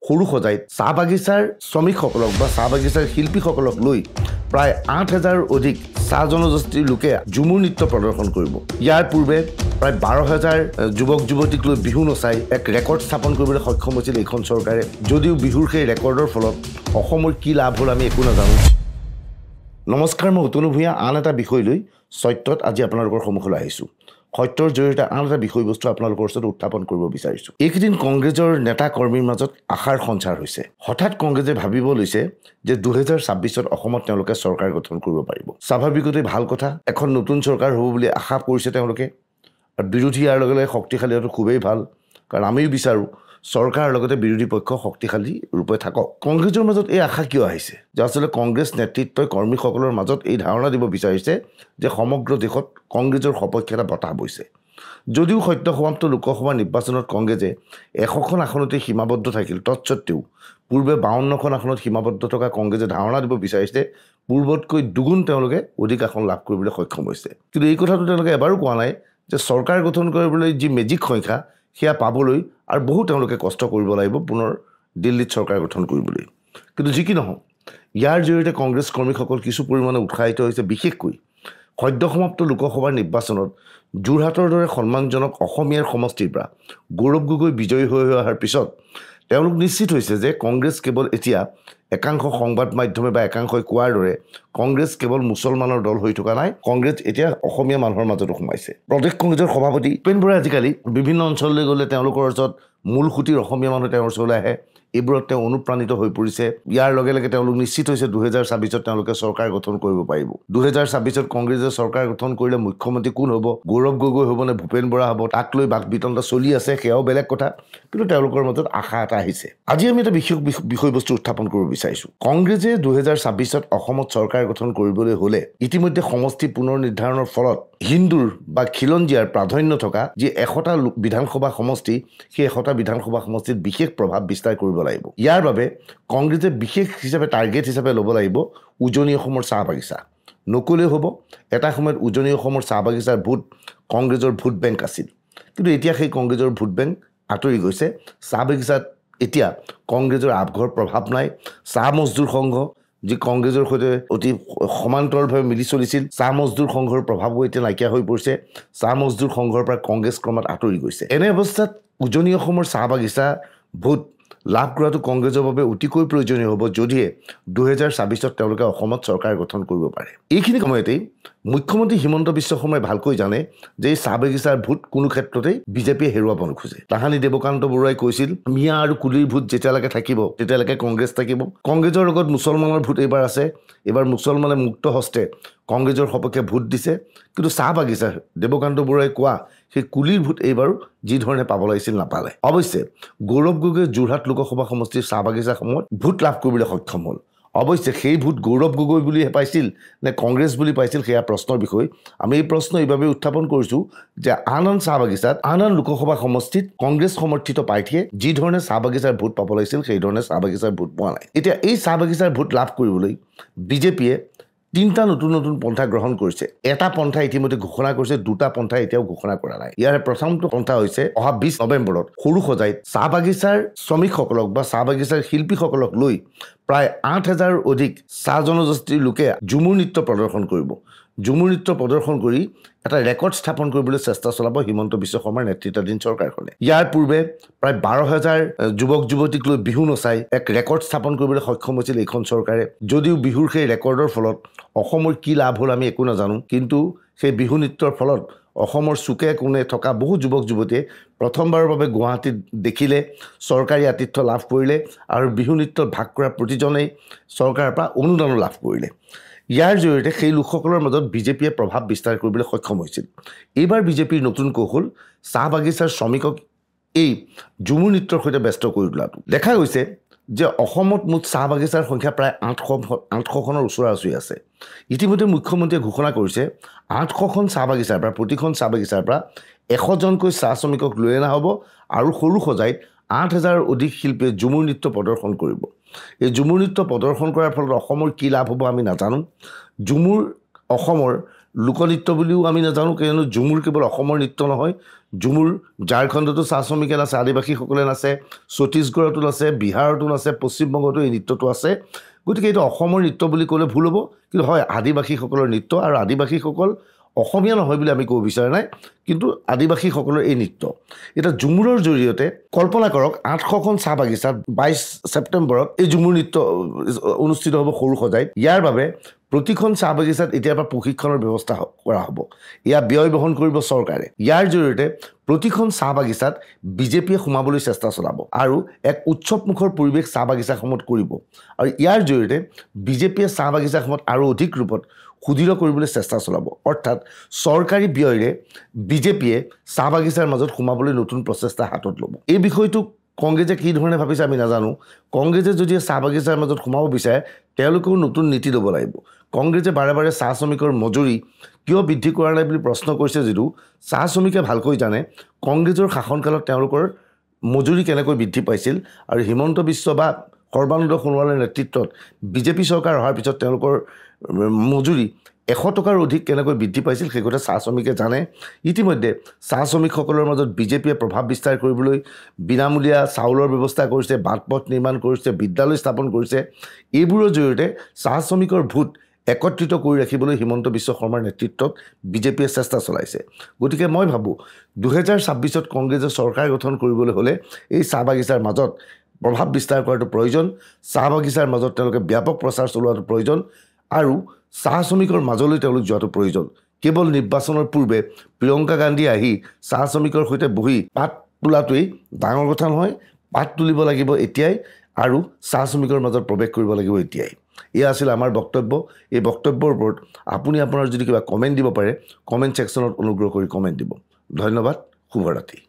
সৰু সজাইত চাহ বাগিচাৰ শ্ৰমিকসকলক বা চাহ বাগিচাৰ শিল্পীসকলক লৈ প্ৰায় ৮,০০০ অধিক চাহ জনগোষ্ঠীৰ লোকে ঝুমুৰ নৃত্য প্ৰদৰ্শন কৰিব। ইয়াৰ পূৰ্বে প্ৰায় ১২,০০০ যুৱক যুৱতীক লৈ বিহু নচাই এক ৰেকৰ্ড স্থাপন কৰিবলৈ সক্ষম হৈছিল এইখন চৰকাৰে। যদিও বিহুৰ সেই ৰেকৰ্ডৰ ফলত অসমৰ কি লাভ হ'ল আমি একো নাজানো। নমস্কাৰ, মই উতনু ভূঞা আন এটা বিষয় লৈ সত্যত আজি আপোনালোকৰ সন্মুখলৈ আহিছোঁ। সত্যৰ জৰিয়তে আন এটা বিষয়বস্তু আপোনালোকৰ ওচৰত উত্থাপন কৰিব বিচাৰিছোঁ। এইকেইদিন কংগ্ৰেছৰ নেতা কৰ্মীৰ মাজত আশাৰ সঞ্চাৰ হৈছে। হঠাৎ কংগ্ৰেছে ভাবিব লৈছে যে ২০২৬ত অসমত তেওঁলোকে চৰকাৰ গঠন কৰিব পাৰিব। স্বাভাৱিকতে ভাল কথা, এখন নতুন চৰকাৰ হ'ব বুলি আশা কৰিছে তেওঁলোকে। আৰু বিৰোধী ইয়াৰ লগে লগে শক্তিশালী হোৱাটো খুবেই ভাল, কাৰণ আমিও বিচাৰোঁ চৰকাৰৰ লগতে বিৰোধী পক্ষ শক্তিশালী ৰূপে থাকক। কংগ্ৰেছৰ মাজত এই আশা কিয় আহিছে যে আচলতে কংগ্ৰেছ নেতৃত্বই কৰ্মীসকলৰ মাজত এই ধাৰণা দিব বিচাৰিছে যে সমগ্ৰ দেশত কংগ্ৰেছৰ সপক্ষে এটা বতাহ বৈছে। যদিও সদ্য সমাপ্ত লোকসভা নিৰ্বাচনত কংগ্ৰেছে ১০০খন আসনতে সীমাবদ্ধ থাকিল, তৎসত্ত্বেও পূৰ্বে ৫২খন আসনত সীমাবদ্ধ থকা কংগ্ৰেছে ধাৰণা দিব বিচাৰিছে পূৰ্বতকৈ দুগুণ তেওঁলোকে অধিক আসন লাভ কৰিবলৈ সক্ষম হৈছে। কিন্তু এই কথাটো তেওঁলোকে এবাৰো কোৱা নাই যে চৰকাৰ গঠন কৰিবলৈ যি মেজিক সংখ্যা সেয়া পাবলৈ আৰু বহু তেওঁলোকে কষ্ট কৰিব লাগিব পুনৰ দিল্লীত চৰকাৰ গঠন কৰিবলৈ। কিন্তু যি কি নহওক, ইয়াৰ জৰিয়তে কংগ্ৰেছ কৰ্মীসকল কিছু পৰিমাণে উৎসাহিত হৈছে। বিশেষকৈ সদ্য সমাপ্ত লোকসভাৰ নিৰ্বাচনত যোৰহাটৰ দৰে সন্মানজনক অসমীয়াৰ সমষ্টিৰ পৰা গৌৰৱ গগৈ বিজয়ী হৈ অহাৰ পিছত তেওঁলোক নিশ্চিত হৈছে যে কংগ্ৰেছ কেৱল এতিয়া একাংশ সংবাদ মাধ্যমে বা একাংশই কোৱাৰ দৰে কংগ্ৰেছ কেৱল মুছলমানৰ দল হৈ থকা নাই, কংগ্ৰেছ এতিয়া অসমীয়া মানুহৰ মাজতো সোমাইছে। প্ৰদেশ কংগ্ৰেছৰ সভাপতি ভূপেন বৰাই আজিকালি বিভিন্ন অঞ্চললৈ গ'লে তেওঁলোকৰ ওচৰত মূল সুঁতিৰ অসমীয়া মানুহ তেওঁৰ ওচৰলৈ আহে। এইবোৰত তেওঁ অনুপ্ৰাণিত হৈ পৰিছে। ইয়াৰ লগে লগে তেওঁলোক নিশ্চিত হৈছে ২০২৬ত তেওঁলোকে চৰকাৰ গঠন কৰিব পাৰিব। ২০২৬ত কংগ্ৰেছে চৰকাৰ গঠন কৰিলে মুখ্যমন্ত্ৰী কোন হ'ব, গৌৰৱ গগৈ হ'ব নে ভূপেন বৰা হ'ব, তাক লৈ বাক বিতণ্ডা চলি আছে, সেয়াও বেলেগ কথা। কিন্তু তেওঁলোকৰ মাজত আশা এটা আহিছে। আজি আমি এটা বিশেষ বিষয়বস্তু উত্থাপন কৰিব বিচাৰিছোঁ। কংগ্ৰেছে ২০২৬ত অসমত চৰকাৰ গঠন কৰিবলৈ হ'লে ইতিমধ্যে সমষ্টি পুনৰ নিৰ্ধাৰণৰ ফলত হিন্দুৰ বা খিলঞ্জীয়াৰ প্ৰাধান্য থকা যি ১০০টা বিধানসভা সমষ্টি, সেই ১০০টা বিধানসভা সমষ্টিত বিশেষ প্ৰভাৱ বিস্তাৰ কৰিব লাগিব। ইয়াৰ বাবে কংগ্ৰেছে বিশেষ হিচাপে টাৰ্গেট হিচাপে ল'ব লাগিব উজনি অসমৰ চাহ বাগিচা। নক'লেও হ'ব, এটা সময়ত উজনি অসমৰ চাহ বাগিচাৰ ভোট কংগ্ৰেছৰ ভোট বেংক আছিল। কিন্তু এতিয়া সেই কংগ্ৰেছৰ ভোট বেংক আঁতৰি গৈছে। চাহ বাগিচাত এতিয়া কংগ্ৰেছৰ আবঘৰ প্ৰভাৱ নাই। চাহ মজদুৰ সংঘ যি কংগ্ৰেছৰ সৈতে অতি সমান্তৰালভাৱে মিলি চলিছিল, চাহ মজদুৰ সংঘৰ প্ৰভাৱো এতিয়া নাইকিয়া হৈ পৰিছে। চাহ মজদুৰ সংঘৰ পৰা কংগ্ৰেছ ক্ৰমাৎ আঁতৰি গৈছে। এনে অৱস্থাত উজনি অসমৰ চাহ বাগিচা ভোট লাভ কৰাটো কংগ্ৰেছৰ বাবে অতিকৈ প্ৰয়োজনীয় হ'ব, যদিহে ২০২৬ত তেওঁলোকে অসমত চৰকাৰ গঠন কৰিব পাৰে। এইখিনি সময়তেই মুখ্যমন্ত্ৰী হিমন্ত বিশ্ব শৰ্মাই ভালকৈ জানে যে এই চাহ বাগিচাৰ ভোট কোনো ক্ষেত্ৰতেই বিজেপিয়ে হেৰুৱাব নোখোজে। তাহানি দেৱকান্ত বৰুৱাই কৈছিল মিয়া আৰু কুলিৰ ভোট যেতিয়ালৈকে থাকিব তেতিয়ালৈকে কংগ্ৰেছ থাকিব। কংগ্ৰেছৰ লগত মুছলমানৰ ভোট এইবাৰ আছে। এইবাৰ মুছলমানে মুক্ত হস্তে কংগ্ৰেছৰ সপক্ষে ভোট দিছে। কিন্তু চাহ বাগিচাৰ দেৱকান্ত বৰুৱাই কোৱা সেই কুলিৰ ভোট এইবাৰো যি ধৰণে পাব লাগিছিল নাপালে। অৱশ্যে গৌৰৱ গগৈ যোৰহাট লোকসভা সমষ্টিৰ চাহ বাগিচাসমূহত ভোট লাভ কৰিবলৈ সক্ষম হ'ল। অৱশ্যে সেই ভোট গৌৰৱ গগৈ বুলিহে পাইছিল নে কংগ্ৰেছ বুলি পাইছিল, সেয়া প্ৰশ্নৰ বিষয়। আমি এই প্ৰশ্ন এইবাবে উত্থাপন কৰিছোঁ যে আন চাহ বাগিচাত আন লোকসভা সমষ্টিত কংগ্ৰেছ সমৰ্থিত প্ৰাৰ্থীয়ে যি ধৰণে চাহ বাগিচাৰ ভোট পাব লাগিছিল সেই ধৰণে চাহ বাগিচাৰ ভোট পোৱা নাই। এতিয়া এই চাহ বাগিচাৰ ভোট লাভ কৰিবলৈ বিজেপিয়ে ৩টা নতুন নতুন পন্থা গ্ৰহণ কৰিছে। এটা পন্থা ইতিমধ্যে ঘোষণা কৰিছে, 2টা পন্থা এতিয়াও ঘোষণা কৰা নাই। ইয়াৰে প্ৰথমটো পন্থা হৈছে অহা ২০ নৱেম্বৰত সৰু সজাইত চাহ বাগিচাৰ শ্ৰমিকসকলক বা চাহ বাগিচাৰ শিল্পীসকলক লৈ প্ৰায় ৮,০০০ অধিক চাহ জনগোষ্ঠীৰ লোকে ঝুমুৰ নৃত্য প্ৰদৰ্শন কৰিব। ঝুমুৰ নৃত্য প্ৰদৰ্শন কৰি এটা ৰেকৰ্ড স্থাপন কৰিবলৈ চেষ্টা চলাব হিমন্ত বিশ্ব শৰ্মাৰ নেতৃত্বাধীন চৰকাৰখনে। ইয়াৰ পূৰ্বে প্ৰায় ১২,০০০ যুৱক যুৱতীক লৈ বিহু নচাই এক ৰেকৰ্ড স্থাপন কৰিবলৈ সক্ষম হৈছিল এইখন চৰকাৰে। যদিও বিহুৰ সেই ৰেকৰ্ডৰ ফলত অসমৰ কি লাভ হ'ল আমি একো নাজানো। কিন্তু সেই বিহু নৃত্যৰ ফলত অসমৰ চুকে কোণে থকা বহু যুৱক যুৱতীয়ে প্ৰথমবাৰৰ বাবে গুৱাহাটীত দেখিলে, চৰকাৰী আতিথ্য লাভ কৰিলে আৰু বিহু নৃত্যত ভাগ কৰা প্ৰতিজনেই চৰকাৰৰ পৰা অনুদানো লাভ কৰিলে। ইয়াৰ জৰিয়তে সেই লোকসকলৰ মাজত বিজেপিয়ে প্ৰভাৱ বিস্তাৰ কৰিবলৈ সক্ষম হৈছিল। এইবাৰ বিজেপিৰ নতুন কৌশল চাহ বাগিচাৰ শ্ৰমিকক এই ঝুমুৰ নৃত্যৰ সৈতে ব্যস্ত কৰি তোলাটো। দেখা গৈছে যে অসমত মুঠ চাহ বাগিচাৰ সংখ্যা প্ৰায় ৮০০খনৰ ওচৰা ওচৰি আছে। ইতিমধ্যে মুখ্যমন্ত্ৰীয়ে ঘোষণা কৰিছে ৮০০খন চাহ বাগিচাৰ পৰা প্ৰতিখন চাহ বাগিচাৰ পৰা ১০০জনকৈ চাহ শ্ৰমিকক লৈ অনা হ'ব আৰু সৰু সজাইত ৮,০০০ অধিক শিল্পীয়ে ঝুমুৰ নৃত্য প্ৰদৰ্শন কৰিব। এই ঝুমুৰ নৃত্য প্ৰদৰ্শন কৰাৰ ফলত অসমৰ কি লাভ হ'ব আমি নাজানো। ঝুমুৰ অসমৰ লোকনৃত্য বুলিও আমি নাজানো, কিয়নো ঝুমুৰ কেৱল অসমৰ নৃত্য নহয়, ঝুমুৰ ঝাৰখণ্ডতো চাহ শ্ৰমিকে নাচে, আদিবাসীসকলে নাচে, ছত্তীশগড়তো নাচে, বিহাৰতো নাচে, পশ্চিমবংগতো এই নৃত্যটো আছে। গতিকে এইটো অসমৰ নৃত্য বুলি ক'লে ভুল হ'ব, কিন্তু হয় আদিবাসীসকলৰ নৃত্য, আৰু আদিবাসীসকল অসমীয়া নহয় বুলি আমি ক'ব বিচৰা নাই, কিন্তু আদিবাসীসকলৰ এই নৃত্য। এতিয়া ঝুমুৰৰ জৰিয়তে কল্পনা কৰক 800খন চাহ বাগিচাত 22 ছেপ্টেম্বৰত এই ঝুমুৰ নৃত্য অনুষ্ঠিত হ'ব সৰু সজাইত। ইয়াৰ বাবে প্ৰতিখন চাহ বাগিচাত এতিয়াৰ পৰা প্ৰশিক্ষণৰ ব্যৱস্থা কৰা হ'ব। ইয়াৰ ব্যয় বহন কৰিব চৰকাৰে। ইয়াৰ জৰিয়তে প্ৰতিখন চাহ বাগিচাত বিজেপিয়ে সোমাবলৈ চেষ্টা চলাব আৰু এক উৎসৱমুখৰ পৰিৱেশ চাহ বাগিচাসমূহত কৰিব, আৰু ইয়াৰ জৰিয়তে বিজেপিয়ে চাহ বাগিচাসমূহত আৰু অধিক ৰূপত সুদৃঢ় কৰিবলৈ চেষ্টা চলাব। অৰ্থাৎ চৰকাৰী ব্যয়েৰে বিজেপিয়ে চাহ বাগিচাৰ মাজত সোমাবলৈ নতুন প্ৰচেষ্টা হাতত ল'ব। এই বিষয়টো কংগ্ৰেছে কি ধৰণে ভাবিছে আমি নাজানো। কংগ্ৰেছে যদি চাহ বাগিচাৰ মাজত সোমাব বিচাৰে তেওঁলোকেও নতুন নীতি ল'ব লাগিব। কংগ্ৰেছে বাৰে বাৰে চাহ শ্ৰমিকৰ মজুৰি কিয় বৃদ্ধি কৰা নাই বুলি প্ৰশ্ন কৰিছে যদিও চাহ শ্ৰমিকে ভালকৈ জানে কংগ্ৰেছৰ শাসনকালত তেওঁলোকৰ মজুৰি কেনেকৈ বৃদ্ধি পাইছিল, আৰু হিমন্ত বিশ্ব বা সৰ্বানন্দ সোণোৱালৰ নেতৃত্বত বিজেপি চৰকাৰ অহাৰ পিছত তেওঁলোকৰ মজুৰি 100 টকাৰ অধিক কেনেকৈ বৃদ্ধি পাইছিল সেই কথা চাহ শ্ৰমিকে জানে। ইতিমধ্যে চাহ শ্ৰমিকসকলৰ মাজত বিজেপিয়ে প্ৰভাৱ বিস্তাৰ কৰিবলৈ বিনামূলীয়া চাউলৰ ব্যৱস্থা কৰিছে, বাট-পথ নিৰ্মাণ কৰিছে, বিদ্যালয় স্থাপন কৰিছে। এইবোৰৰ জৰিয়তে চাহ শ্ৰমিকৰ ভোট একত্ৰিত কৰি ৰাখিবলৈ হিমন্ত বিশ্ব শৰ্মাৰ নেতৃত্বত বিজেপিয়ে চেষ্টা চলাইছে। গতিকে মই ভাবোঁ 2026ত কংগ্ৰেছে চৰকাৰ গঠন কৰিবলৈ হ'লে এই চাহ বাগিচাৰ মাজত প্ৰভাৱ বিস্তাৰ কৰাটো প্ৰয়োজন, চাহ বাগিচাৰ মাজত তেওঁলোকে ব্যাপক প্ৰচাৰ চলোৱাটো প্ৰয়োজন, আৰু চাহ শ্ৰমিকৰ মাজলৈ তেওঁলোক যোৱাটো প্ৰয়োজন। কেৱল নিৰ্বাচনৰ পূৰ্বে প্ৰিয়ংকা গান্ধী আহি চাহ শ্ৰমিকৰ সৈতে বহি পাত তোলাটোৱেই ডাঙৰ কথা নহয়। পাত তুলিব লাগিব এতিয়াই, আৰু চাহ শ্ৰমিকৰ মাজত প্ৰৱেশ কৰিব লাগিব এতিয়াই। এয়া আছিল আমাৰ বক্তব্য। এই বক্তব্যৰ ওপৰত আপুনি আপোনাৰ যদি কিবা কমেণ্ট দিব পাৰে কমেণ্ট ছেকশ্যনত অনুগ্ৰহ কৰি কমেণ্ট দিব। ধন্যবাদ, শুভৰাত্ৰি।